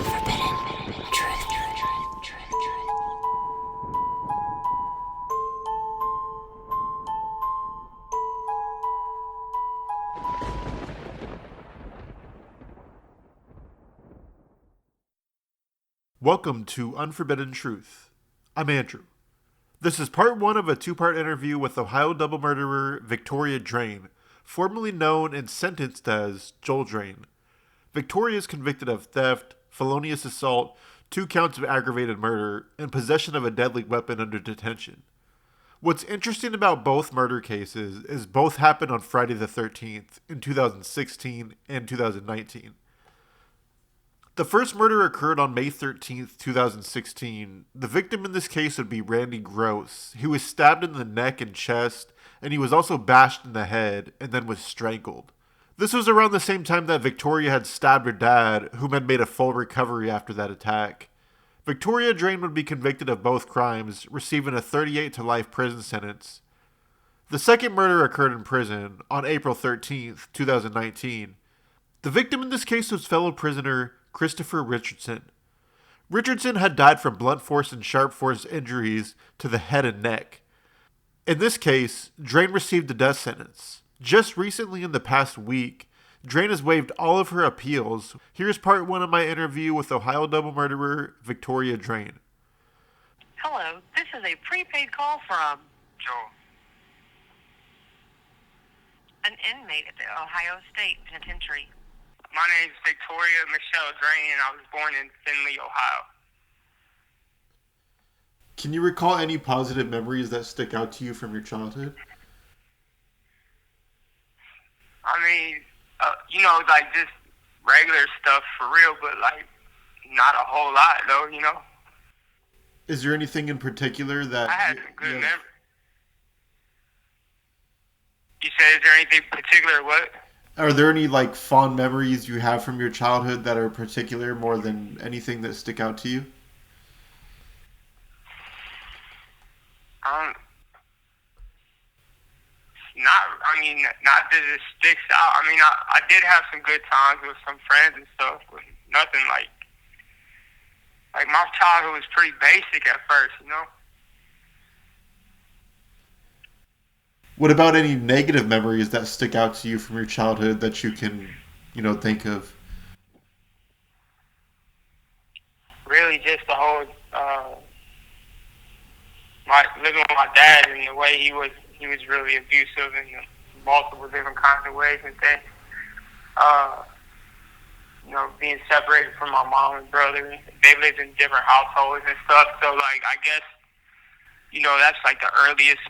Unforbidden truth. Welcome to Unforbidden Truth. I'm Andrew. This is part one of a two-part interview with Ohio double murderer Victoria Drain, formerly known and sentenced as Joel Drain. Victoria is convicted of theft, felonious assault, 2 counts of aggravated murder, and possession of a deadly weapon under detention. What's interesting about both murder cases is both happened on Friday the 13th in 2016 and 2019. The first murder occurred on May 13th, 2016. The victim in this case would be Randy Grose. He was stabbed in the neck and chest, and he was also bashed in the head and then was strangled. This was around the same time that Victoria had stabbed her dad, whom had made a full recovery after that attack. Victoria Drain would be convicted of both crimes, receiving a 38 to life prison sentence. The second murder occurred in prison on April 13th, 2019. The victim in this case was fellow prisoner Christopher Richardson. Richardson had died from blunt force and sharp force injuries to the head and neck. In this case, Drain received a death sentence. Just recently in the past week, Drain has waived all of her appeals. Here's part one of my interview with Ohio double murderer Victoria Drain. Hello, this is a prepaid call from Joel. an inmate at the Ohio State Penitentiary. My name's Victoria Michelle Drain, and I was born in Findlay, Ohio. Can you recall any positive memories that stick out to you from your childhood? I mean, like just regular stuff for real, but like not a whole lot though, Is there anything in particular that I had some good memories. You said, is there anything particular what? Are there any fond memories you have from your childhood that are particular more than anything that stick out to you? Not that it sticks out. I mean, I did have some good times with some friends and stuff, but nothing like my childhood was pretty basic at first, What about any negative memories that stick out to you from your childhood that you can, think of? Really just the whole, my living with my dad and the way he was really abusive in multiple different kinds of ways and things. Being separated from my mom and brother. They lived in different households and stuff. So, I guess, that's the earliest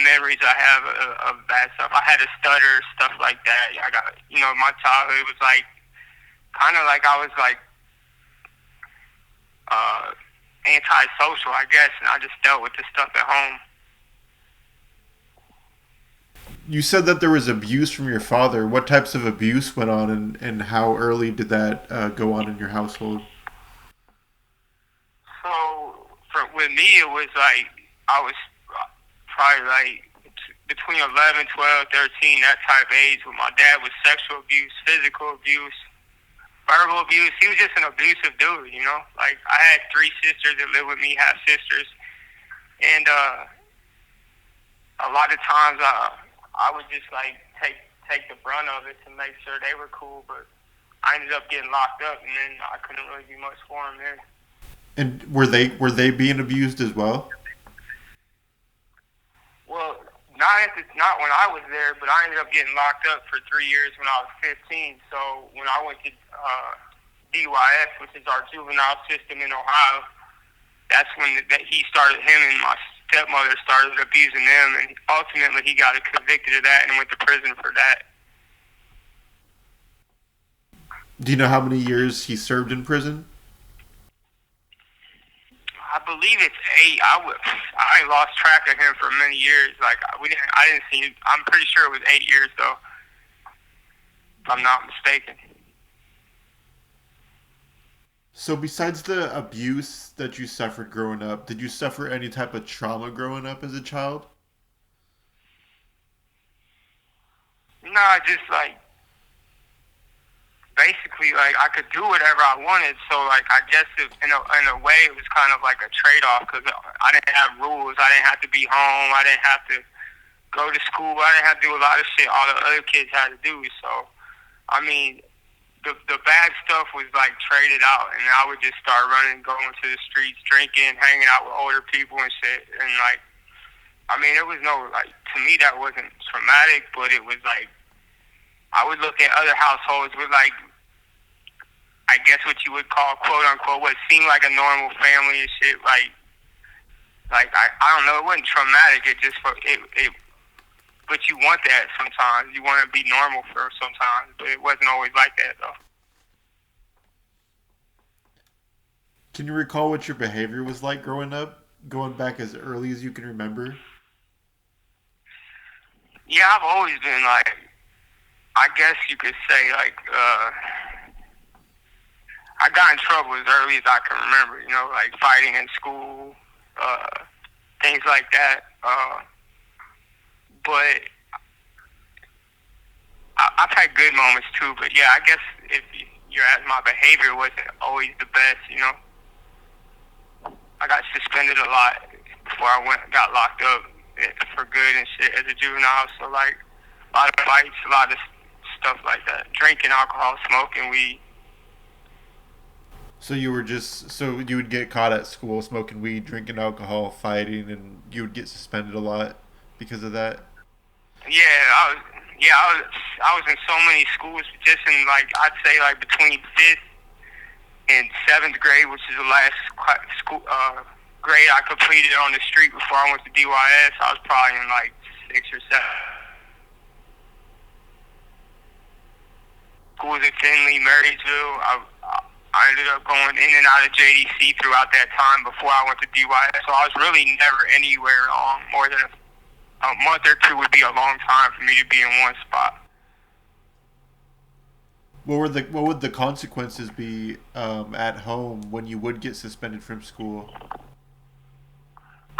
memories I have of bad stuff. I had a stutter, stuff like that. I got, my childhood was kind of like I was antisocial, I guess, and I just dealt with the stuff at home. You said that there was abuse from your father. What types of abuse went on, and how early did that go on in your household? So, with me, it was I was probably between 11, 12, 13, that type of age. With my dad was sexual abuse, physical abuse, verbal abuse. He was just an abusive dude, I had 3 sisters that lived with me, half sisters, and a lot of times I would just take the brunt of it to make sure they were cool, but I ended up getting locked up, and then I couldn't really do much for them then. And were they being abused as well? Well, not when I was there, but I ended up getting locked up for 3 years when I was 15. So when I went to DYS, which is our juvenile system in Ohio, that's when he started. Him and my stepmother started abusing them, and ultimately he got convicted of that and went to prison for that. Do you know how many years he served in prison? I believe it's 8. I lost track of him for many years. I didn't see. I'm pretty sure it was 8 years though, if I'm not mistaken. So besides the abuse that you suffered growing up, did you suffer any type of trauma growing up as a child? No, just basically, like, I could do whatever I wanted. So, like, I guess in a way it was kind of like a trade-off because I didn't have rules. I didn't have to be home. I didn't have to go to school. I didn't have to do a lot of shit all the other kids had to do. So, I mean, the bad stuff was, like, traded out, and I would just start running, going to the streets, drinking, hanging out with older people and shit. And, like, I mean, it was no, like, to me that wasn't traumatic, but it was, like, I would look at other households with, like, I guess what you would call, quote unquote, what seemed like a normal family and shit. Like I don't know, it wasn't traumatic. It just but you want that sometimes. You want to be normal for sometimes, but it wasn't always like that though. Can you recall what your behavior was like growing up, going back as early as you can remember? Yeah, I've always been like, I guess you could say like, I got in trouble as early as I can remember, you know, like fighting in school, things like that. But I've had good moments too. But yeah, I guess if you're asking, my behavior wasn't always the best, you know. I got suspended a lot before I got locked up for good and shit as a juvenile. So like a lot of fights, a lot of stuff like that. Drinking alcohol, smoking weed. So you would get caught at school smoking weed, drinking alcohol, fighting, and you would get suspended a lot because of that? Yeah, I was in so many schools, just in like, I'd say like between 5th and 7th grade, which is the last school grade I completed on the street before I went to DYS. I was probably in like 6 or 7. Schools in Finley, Marysville. I ended up going in and out of JDC throughout that time before I went to DYS. So I was really never anywhere long. More than a month or two would be a long time for me to be in one spot. What would the consequences be at home when you would get suspended from school?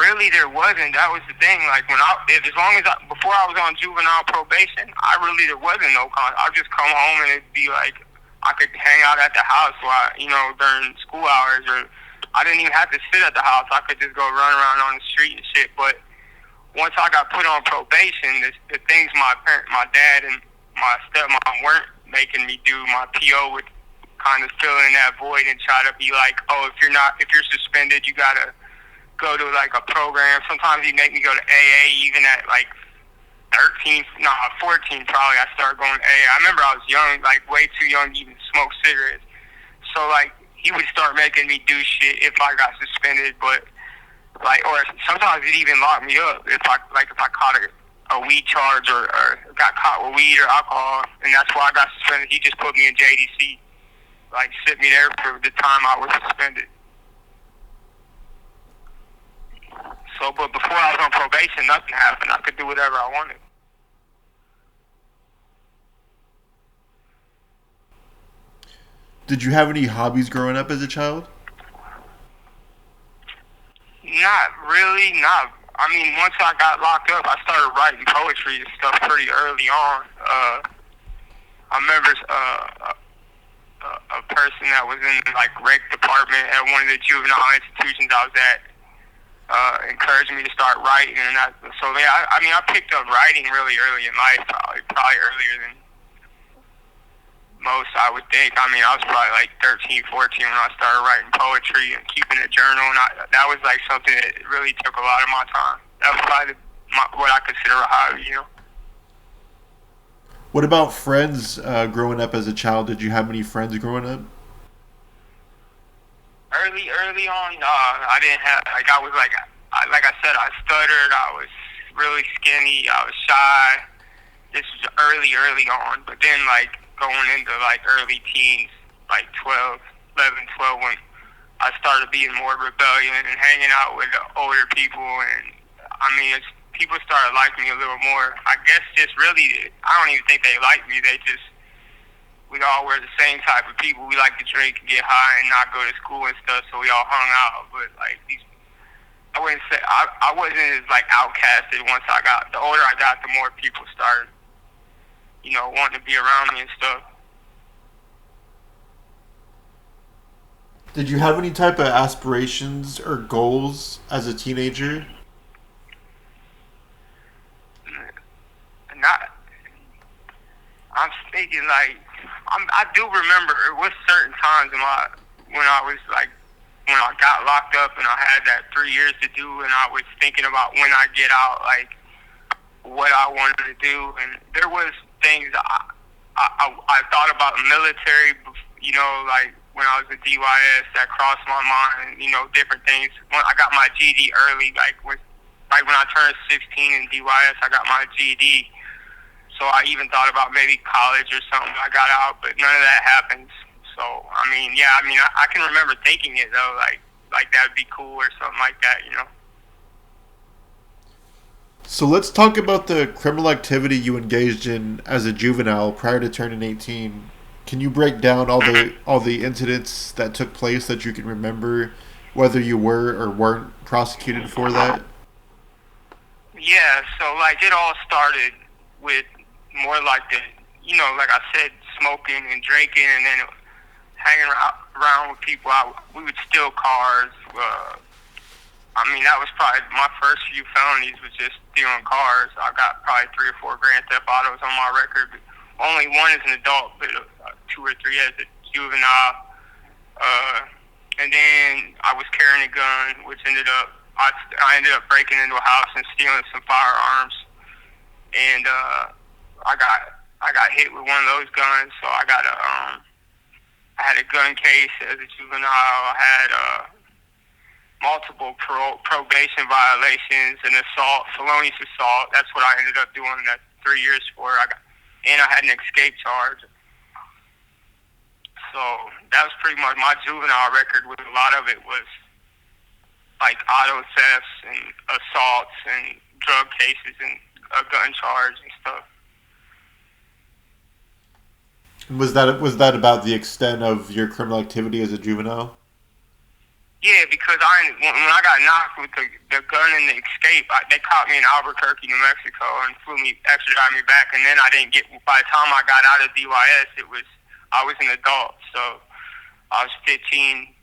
Really, there wasn't. That was the thing. Like before I was on juvenile probation, there wasn't no I'd just come home and it'd be like I could hang out at the house while, you know, during school hours, or I didn't even have to sit at the house. I could just go run around on the street and shit. But once I got put on probation, the things my dad and my stepmom weren't making me do, my PO would kind of fill in that void and try to be like, oh, if you're suspended, you gotta go to like a program. Sometimes he'd make me go to AA even at like 14 probably. I started going to AA. I remember I was young, like way too young to even smoke cigarettes. So like he would start making me do shit if I got suspended, but like, or sometimes he'd even lock me up if I caught a weed charge or got caught with weed or alcohol, and that's why I got suspended. He just put me in JDC, like sit me there for the time I was suspended. So, but before I was on probation, nothing happened. I could do whatever I wanted. Did you have any hobbies growing up as a child? Not really. I mean, once I got locked up, I started writing poetry and stuff pretty early on. I remember a person that was in like rec department at one of the juvenile institutions I was at encouraged me to start writing, and I picked up writing really early in life, probably earlier than most, I would think. I mean, I was probably like 13, 14 when I started writing poetry and keeping a journal, and that was like something that really took a lot of my time. That was probably what I consider a hobby, you know. What about friends growing up as a child? Did you have many friends growing up? Early on, I didn't have, like I said, I stuttered, I was really skinny, I was shy. This was early on, but then like going into like early teens, like 11, 12, when I started being more rebellious and hanging out with the older people, and I mean, people started liking me a little more. I guess just really, I don't even think they liked me, we all were the same type of people. We like to drink and get high and not go to school and stuff, so we all hung out. But like I wouldn't say I wasn't as like outcasted. The older I got, the more people started, you know, wanting to be around me and stuff. Did you have any type of aspirations or goals as a teenager? Not. I'm thinking like I do remember it was certain times in my when I was like when I got locked up and I had that 3 years to do, and I was thinking about when I get out, like what I wanted to do, and there was things I thought about the military, you know, like when I was at DYS that crossed my mind, you know, different things. When I got my GED early, like when I turned 16 in DYS, I got my GED. So I even thought about maybe college or something. I got out, but none of that happened. So I can remember thinking it though, like that'd be cool or something like that, you know. So let's talk about the criminal activity you engaged in as a juvenile prior to turning 18. Can you break down all the incidents that took place that you can remember, whether you were or weren't prosecuted for that? Yeah, so like it all started with more like like I said, smoking and drinking, and then hanging around with people. We would steal cars. That was probably my first few felonies was just stealing cars. I got probably 3 or 4 grand theft autos on my record. Only one as an adult, but 2 or 3 as a juvenile. And then I was carrying a gun, which I ended up breaking into a house and stealing some firearms. And I got hit with one of those guns, so I had a gun case as a juvenile. I had multiple probation violations, an assault, felonious assault. That's what I ended up doing that 3 years for. And I had an escape charge. So that was pretty much my juvenile record. With a lot of it was like auto thefts and assaults and drug cases and a gun charge and stuff. Was that about the extent of your criminal activity as a juvenile? Yeah, because when I got knocked with the gun and the escape, they caught me in Albuquerque, New Mexico, and extradited me back. And then I didn't get. By the time I got out of DYS, I was an adult. So I was 15.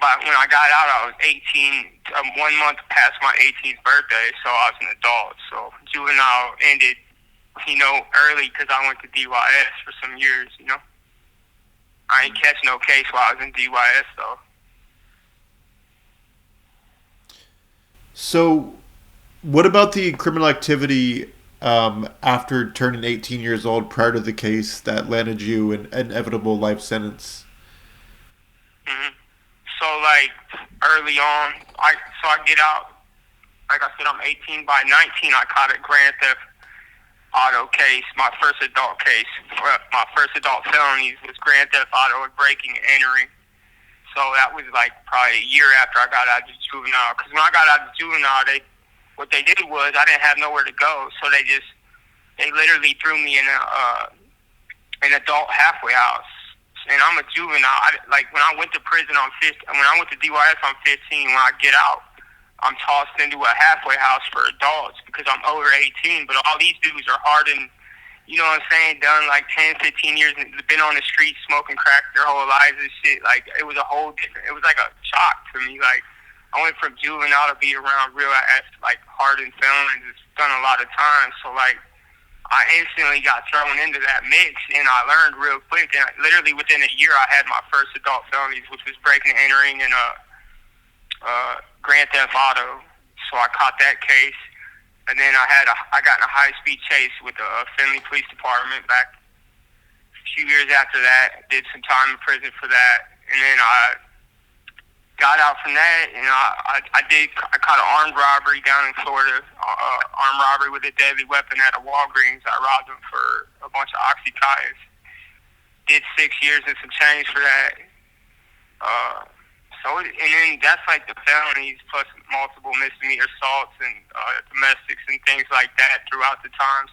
But when I got out, I was 18. 1 month past my 18th birthday, so I was an adult. So juvenile ended, early because I went to DYS for some years. I ain't catch no case while I was in DYS though. So, what about the criminal activity after turning 18 years old prior to the case that landed you an inevitable life sentence? Mm-hmm. So, like, early on, I get out. Like I said, I'm 18. By 19, I caught a grand theft auto case. My first adult case. My first adult felonies was grand theft auto and breaking and entering. So that was like probably a year after I got out of the juvenile. Because when I got out of the juvenile, what they did was I didn't have nowhere to go. So they literally threw me in an adult halfway house. And I'm a juvenile. When I went to prison, when I went to DYS, I'm 15. When I get out, I'm tossed into a halfway house for adults because I'm over 18. But all these dudes are hardened, you know what I'm saying, done like 10, 15 years, and been on the street smoking crack their whole lives and shit. Like, it was a whole different, it was like a shock to me. Like, I went from juvenile to be around real, like, hardened felons. It's done a lot of time. So, like, I instantly got thrown into that mix, and I learned real quick. And literally within a year, I had my first adult felonies, which was breaking and entering and grand theft auto. So I caught that case, and then I got in a high-speed chase with the Findlay Police Department back a few years after that. Did some time in prison for that, and then I got out from that, and I caught an armed robbery down in Florida, armed robbery with a deadly weapon at a Walgreens. I robbed them for a bunch of Oxycontins. Did 6 years and some change for that. And then that's like the felonies plus multiple misdemeanor assaults and domestics and things like that throughout the time.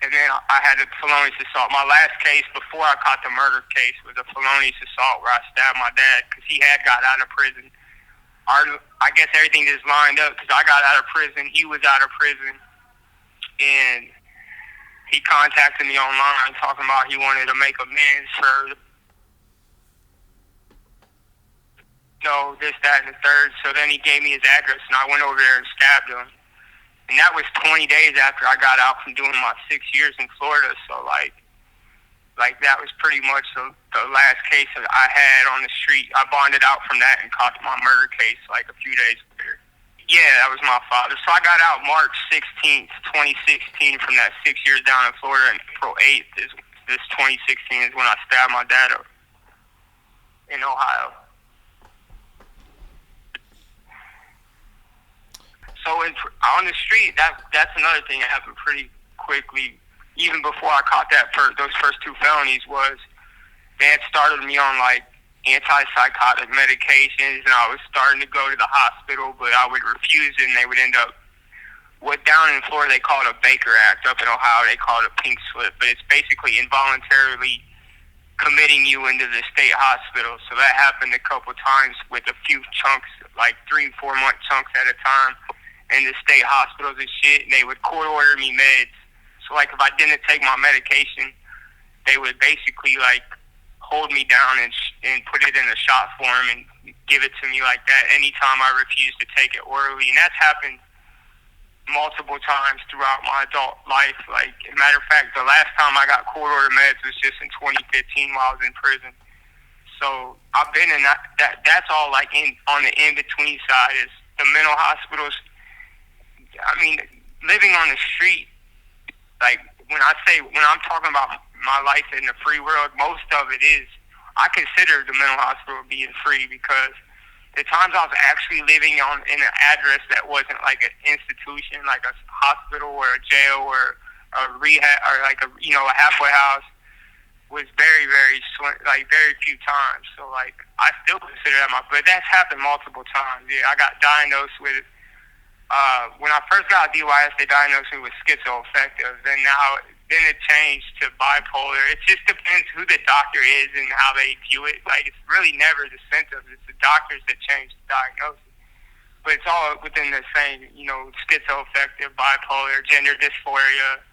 And then I had a felonious assault. My last case before I caught the murder case was a felonious assault where I stabbed my dad because he had got out of prison. I guess everything just lined up because I got out of prison. He was out of prison. And he contacted me online talking about he wanted to make amends for jail, this, that, and the third. So then he gave me his address, and I went over there and stabbed him. And that was 20 days after I got out from doing my 6 years in Florida. So, like that was pretty much the last case that I had on the street. I bonded out from that and caught my murder case, like, a few days later. Yeah, that was my father. So I got out March 16th, 2016 from that 6 years down in Florida, and April 8th is this 2016 is when I stabbed my dad up in Ohio. So on the street, that's another thing that happened pretty quickly. Even before I caught those first 2 felonies, was they had started me on like antipsychotic medications, and I was starting to go to the hospital, but I would refuse it, and they would end up. What down in Florida they call it a Baker Act. Up in Ohio they call it a pink slip, but it's basically involuntarily committing you into the state hospital. So that happened a couple times with a few chunks, like 3-4 month chunks at a time, in the state hospitals and shit. And they would court order me meds. So like if I didn't take my medication, they would basically like hold me down and put it in a shot form and give it to me like that anytime I refused to take it orally. And that's happened multiple times throughout my adult life. Like, as a matter of fact, the last time I got court order meds was just in 2015 while I was in prison. So I've been in that's all like on the in-between side is the mental hospitals. I mean, living on the street, like when I'm talking about my life in the free world, most of it is, I consider the mental hospital being free, because the times I was actually living in an address that wasn't like an institution, like a hospital or a jail or a rehab or like a halfway house, was very, very very few times. So like I still consider that but that's happened multiple times. Yeah, I got diagnosed with when I first got DYS, they diagnosed me with schizoaffective. Then it changed to bipolar. It just depends who the doctor is and how they view it. Like, it's really never the symptoms. It's the doctors that change the diagnosis. But it's all within the same, schizoaffective, bipolar, gender dysphoria.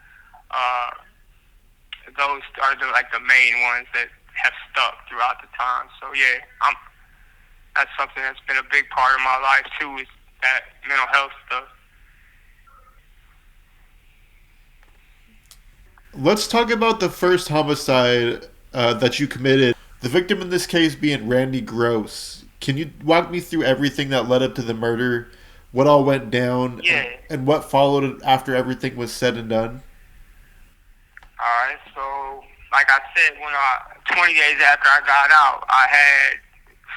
Those are the main ones that have stuck throughout the time. So, yeah, that's something that's been a big part of my life, too, is that mental health stuff. Let's talk about the first homicide that you committed. The victim in this case being Randy Grose. Can you walk me through everything that led up to the murder? What all went down? Yeah. And what followed after everything was said and done? Alright, so like I said, 20 days after I got out, I had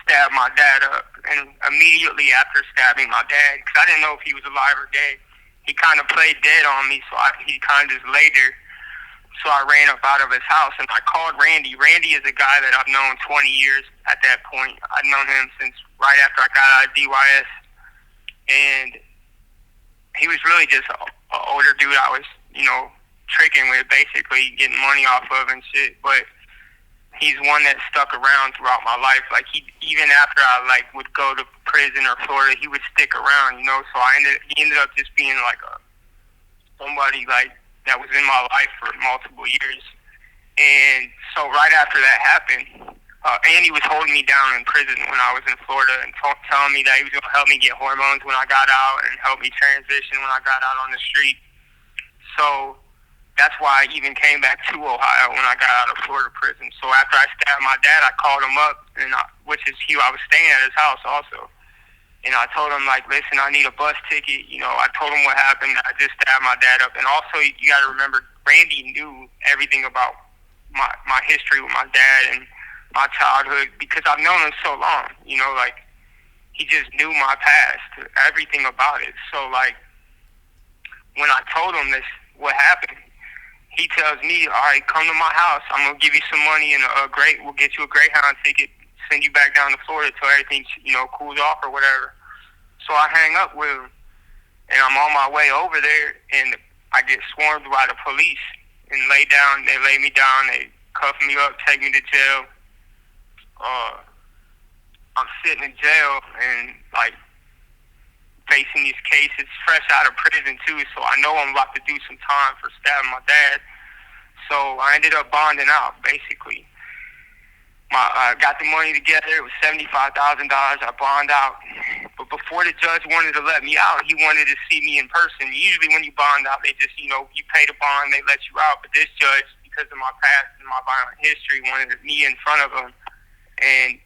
stabbed my dad up. And immediately after stabbing my dad, because I didn't know if he was alive or dead, he kind of played dead on me, so he kind of just lay there. So I ran up out of his house, and I called Randy. Randy is a guy that I've known 20 years at that point. I'd known him since right after I got out of DYS. And he was really just an older dude I was, tricking with, basically, getting money off of and shit. But he's one that stuck around throughout my life. Like, even after I, would go to prison or Florida, he would stick around, So he ended up just being, somebody, that was in my life for multiple years. And so right after that happened, Andy was holding me down in prison when I was in Florida and telling me that he was going to help me get hormones when I got out and help me transition when I got out on the street. So that's why I even came back to Ohio when I got out of Florida prison. So after I stabbed my dad, I called him up, which is I was staying at his house also. And I told him, listen, I need a bus ticket. I told him what happened. I just stabbed my dad up. And also, you got to remember, Randy knew everything about my history with my dad and my childhood, because I've known him so long. He just knew my past, everything about it. So, when I told him what happened, he tells me, all right, come to my house. I'm going to give you some money and we'll get you a Greyhound ticket, send you back down to Florida till everything, cools off or whatever. So I hang up with him, and I'm on my way over there, and I get swarmed by the police and lay down. They lay me down. They cuff me up, take me to jail. I'm sitting in jail and, facing these cases fresh out of prison, too, so I know I'm about to do some time for stabbing my dad. So I ended up bonding out, basically. I got the money together. It was $75,000. I bond out. But before the judge wanted to let me out, he wanted to see me in person. Usually when you bond out, they just, you pay the bond, they let you out. But this judge, because of my past and my violent history, wanted me in front of him and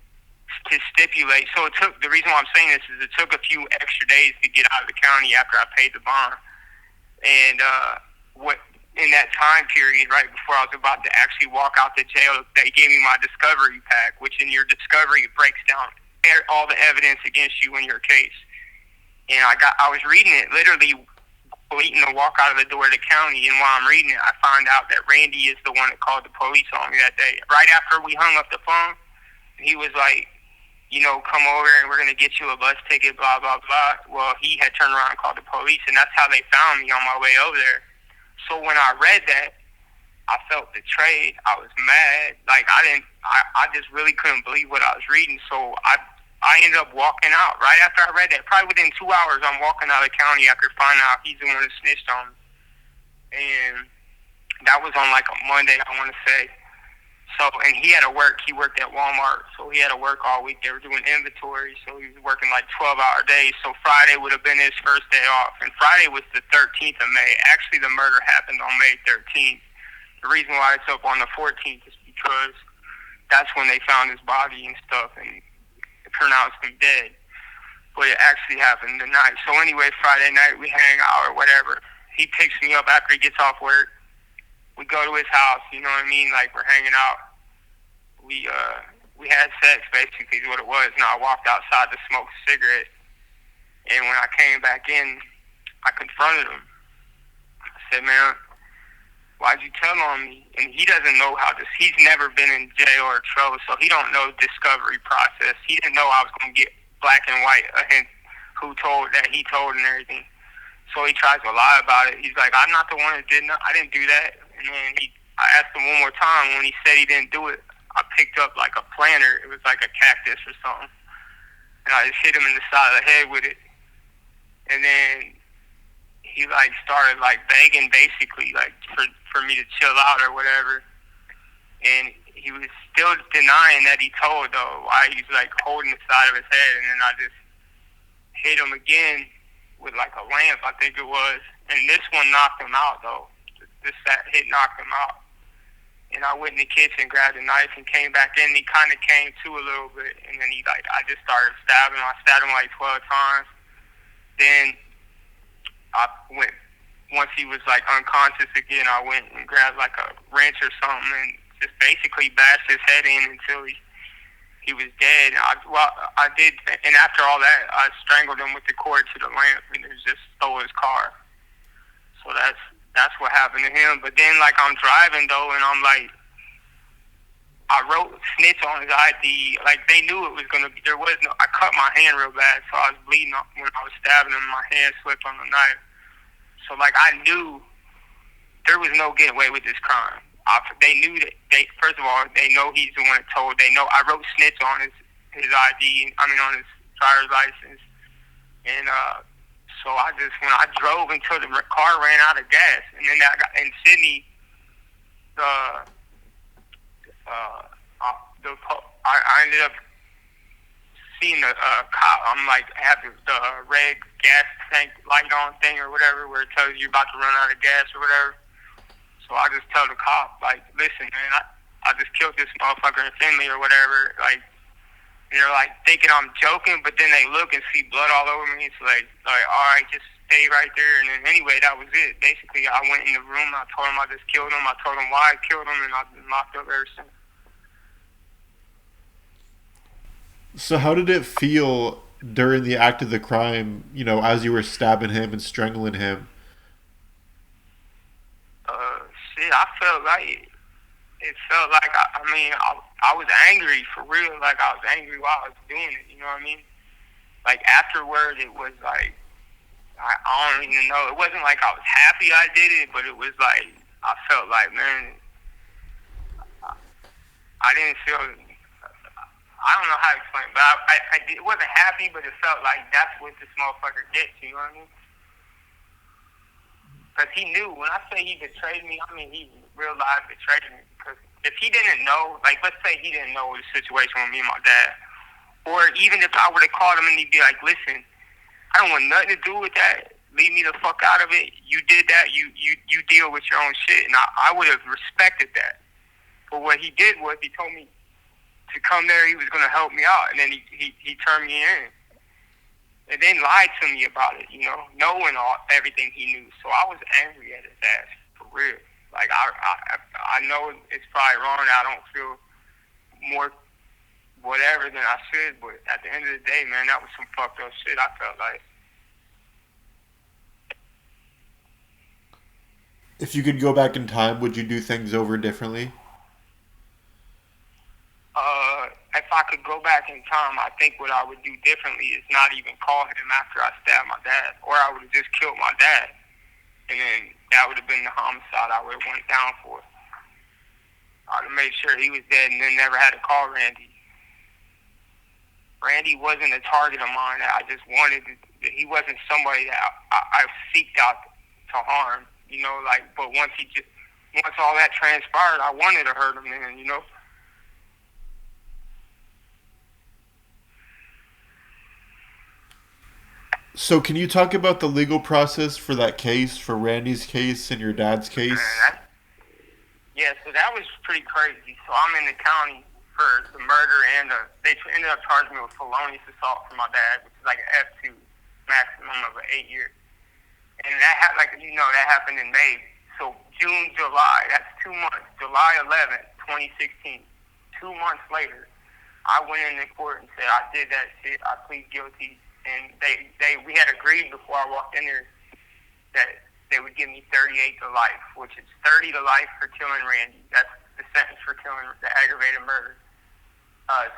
to stipulate. So the reason why I'm saying this is it took a few extra days to get out of the county after I paid the bond. And in that time period, right before I was about to actually walk out the jail, they gave me my discovery pack, which in your discovery, it breaks down all the evidence against you in your case. And I was reading it, literally waiting to walk out of the door of the county, and while I'm reading it, I find out that Randy is the one that called the police on me that day. Right after we hung up the phone, he was like, come over and we're going to get you a bus ticket, blah, blah, blah. Well, he had turned around and called the police, and that's how they found me on my way over there. So when I read that, I felt betrayed. I was mad. Like, I just really couldn't believe what I was reading. So I ended up walking out right after I read that. Probably within 2 hours, I'm walking out of the county after finding out he's the one that snitched on me. And that was on like a Monday, I want to say. So, and he had to work. He worked at Walmart, so he had to work all week. They were doing inventory, so he was working like 12-hour days. So Friday would have been his first day off, and Friday was the 13th of May. Actually, the murder happened on May 13th. The reason why it's up on the 14th is because that's when they found his body and stuff, and pronounced him dead. But it actually happened the night. So anyway, Friday night we hang out or whatever. He picks me up after he gets off work. We go to his house, you know what I mean? Like, we're hanging out. We had sex, basically, is what it was. Now, I walked outside to smoke a cigarette. And when I came back in, I confronted him. I said, man, why'd you tell on me? And he doesn't know he's never been in jail or trouble, so he don't know discovery process. He didn't know I was going to get black and white and who told that he told and everything. So he tries to lie about it. He's like, I'm not the one that I didn't do that. And then I asked him one more time. When he said he didn't do it, I picked up like a planter. It was like a cactus or something. And I just hit him in the side of the head with it. And then he like started like begging basically like for me to chill out or whatever. And he was still denying that he told though, why he's like holding the side of his head. And then I just hit him again with like a lamp, I think it was. And this one knocked him out though. That hit knocked him out. And I went in the kitchen, grabbed a knife, and came back in. He kind of came to a little bit, and then I just started stabbing him. I stabbed him like 12 times. Then I went, once he was like unconscious again, I went and grabbed like a wrench or something and just basically bashed his head in until he was dead. I did, and after all that, I strangled him with the cord to the lamp, and it just stole his car. So that's what happened to him. But then, like, I'm driving, though, and I'm like, I wrote snitch on his ID. Like, they knew it was going to be, I cut my hand real bad, so I was bleeding when I was stabbing him. My hand slipped on the knife. So, like, I knew there was no getting away with this crime. They knew that, first of all, they know he's the one that told. They know I wrote snitch on his ID, on his driver's license. And, so when I drove until the car ran out of gas, and then in Sydney, I ended up seeing the cop. I'm like, have the red gas tank light on thing or whatever, where it tells you about to run out of gas or whatever. So I just tell the cop, like, listen, man, I just killed this motherfucker in Finley or whatever, like. And they're like thinking I'm joking, but then they look and see blood all over me. It's like all right, just stay right there. And then anyway, that was it. Basically, I went in the room. I told him I just killed him. I told him why I killed him, and I've been locked up ever since. So how did it feel during the act of the crime, as you were stabbing him and strangling him? I felt like I was angry for real. Like, I was angry while I was doing it, you know what I mean? Like, afterward, it was like, I don't even know. It wasn't like I was happy I did it, but it was like, I felt like, man, I didn't feel, I don't know how to explain, but it wasn't happy, but it felt like that's what this motherfucker gets, you know what I mean? Because he knew, when I say he betrayed me, I mean he real life betrayed me. Because if he didn't know, like, let's say he didn't know the situation with me and my dad, or even if I would have called him and he'd be like, listen, I don't want nothing to do with that. Leave me the fuck out of it. You did that. You deal with your own shit. And I would have respected that. But what he did was he told me to come there. He was going to help me out. And then he turned me in. And then lied to me about it, knowing everything he knew. So I was angry at his ass, for real. Like, I know it's probably wrong that I don't feel more whatever than I should, but at the end of the day, man, that was some fucked up shit, I felt like. If you could go back in time, would you do things over differently? If I could go back in time, I think what I would do differently is not even call him after I stabbed my dad, or I would have just killed my dad, and then that would have been the homicide I would have went down for. I would have made sure he was dead and then never had to call Randy. Randy wasn't a target of mine that I just wanted. He wasn't somebody that I seeked out to harm, but once all that transpired, I wanted to hurt him then, So can you talk about the legal process for that case, for Randy's case and your dad's case? Yeah, so that was pretty crazy. So I'm in the county for the murder, and they ended up charging me with felonious assault for my dad, which is like an F2 maximum of 8 years. And that happened in May. So June, July, that's 2 months. July 11th, 2016. 2 months later, I went into court and said I did that shit. I plead guilty. And we had agreed before I walked in there that they would give me 38 to life, which is 30 to life for killing Randy. That's the sentence for killing the aggravated murder.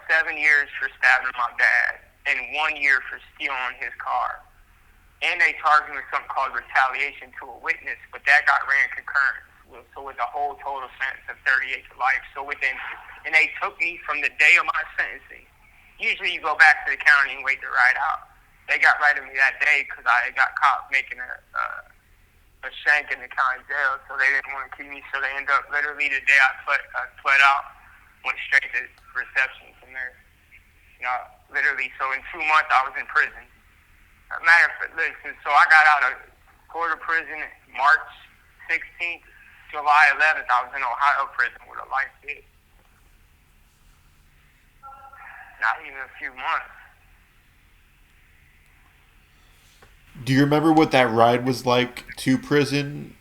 7 years for stabbing my dad, and 1 year for stealing his car. And they charged me with something called retaliation to a witness, but that got ran concurrent. So with a whole total sentence of 38 to life. And they took me from the day of my sentencing. Usually you go back to the county and wait to ride out. They got rid of me that day because I got caught making a shank in the county jail, so they didn't want to keep me. So they ended up literally the day I fled out, went straight to reception from there. Literally. So in 2 months I was in prison. Matter of fact, listen. So I got out of Florida prison March 16th, July 11th. I was in Ohio prison with a life hit. Not even a few months. Do you remember what that ride was like to prison?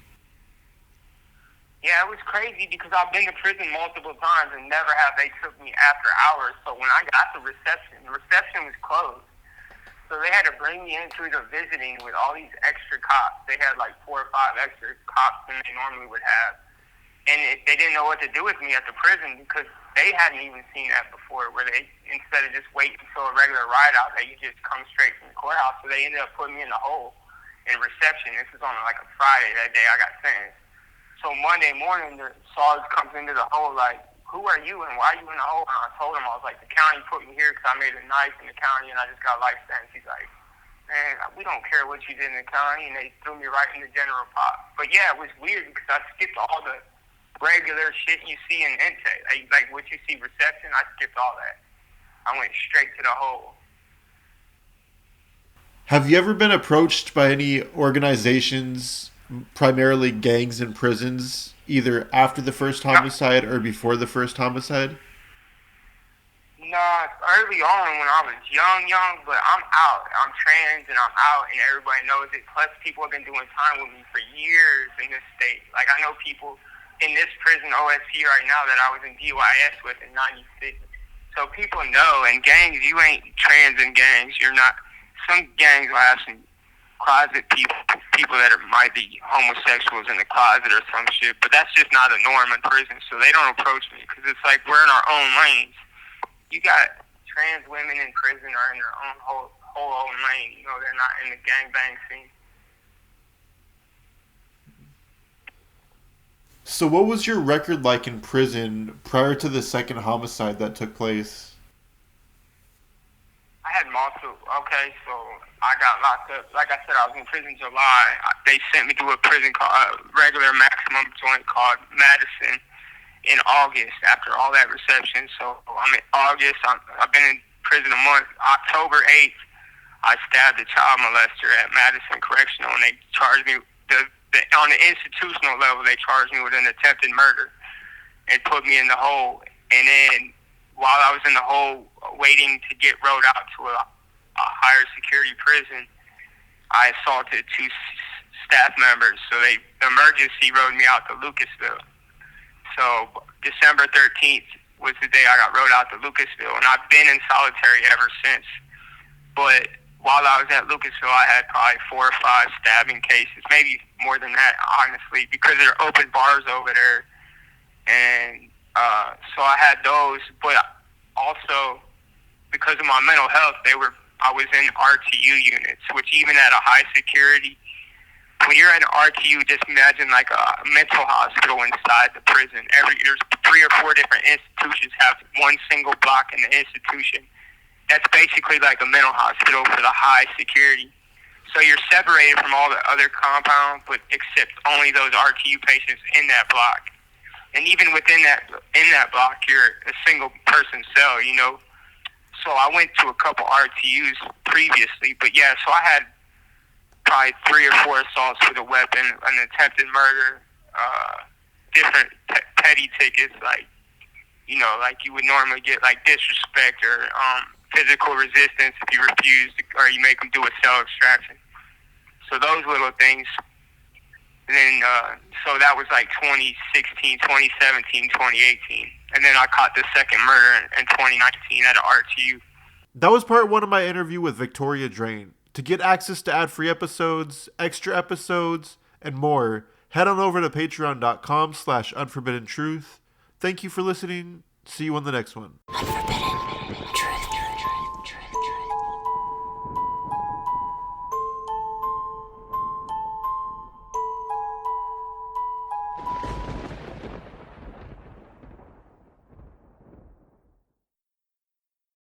Yeah, it was crazy because I've been to prison multiple times and never have they took me after hours. So when I got to the reception was closed. So they had to bring me in through the visiting with all these extra cops. They had like 4 or 5 extra cops than they normally would have. And they didn't know what to do with me at the prison because they hadn't even seen that before, where they, instead of just waiting until a regular ride out, they just come straight from the courthouse. So they ended up putting me in the hole in reception. This was on like a Friday, that day I got sentenced. So Monday morning, the Sarge comes into the hole like, who are you and why are you in the hole? And I told him, I was like, the county put me here because I made a knife in the county and I just got life sentence. He's like, man, we don't care what you did in the county. And they threw me right in the general pot. But yeah, it was weird because I skipped all the regular shit you see in intake. Like what you see reception, I skipped all that. I went straight to the hole. Have you ever been approached by any organizations, primarily gangs in prisons, either after the first homicide or before the first homicide? Nah, early on when I was young, but I'm out. I'm trans and I'm out and everybody knows it. Plus people have been doing time with me for years in this state. Like I know people in this prison OSC right now that I was in DYS with in 96. So people know, and gangs, you ain't trans in gangs. You're not. Some gangs will have some closet people that might be homosexuals in the closet or some shit, but that's just not a norm in prison, so they don't approach me, because it's like we're in our own lanes. You got trans women in prison are in their own whole own lane, they're not in the gangbang scene. So what was your record like in prison prior to the second homicide that took place? I had multiple. Okay, so I got locked up. Like I said, I was in prison in July. They sent me to a prison called regular maximum joint called Madison in August after all that reception. So I'm in August. I've been in prison a month. October 8th, I stabbed a child molester at Madison Correctional, and they charged me on the institutional level. They charged me with an attempted murder and put me in the hole. And then while I was in the hole, waiting to get rode out to a higher security prison, I assaulted two staff members. So they emergency rode me out to Lucasville. So December 13th was the day I got rode out to Lucasville, and I've been in solitary ever since. But while I was at Lucasville, I had probably 4 or 5 stabbing cases, maybe more than that, honestly, because there are open bars over there. And so I had those, but also because of my mental health, I was in RTU units, which even at a high security, when you're in RTU, just imagine like a mental hospital inside the prison. There's 3 or 4 different institutions have one single block in the institution. That's basically like a mental hospital for the high security. So you're separated from all the other compounds, but except only those RTU patients in that block. And even within that block, you're a single person cell, you know. So I went to a couple RTUs previously, but yeah, so I had probably 3 or 4 assaults with a weapon, an attempted murder, different petty tickets, like, you know, like you would normally get, like disrespect or physical resistance if you refuse or you make them do a cell extraction. So those little things. And then, so that was like 2016, 2017, 2018. And then I caught the second murder in 2019 at an RTU. That was part 1 of my interview with Victoria Drain. To get access to ad-free episodes, extra episodes, and more, head on over to patreon.com/unforbiddentruth. Thank you for listening. See you on the next one. Unforbidden.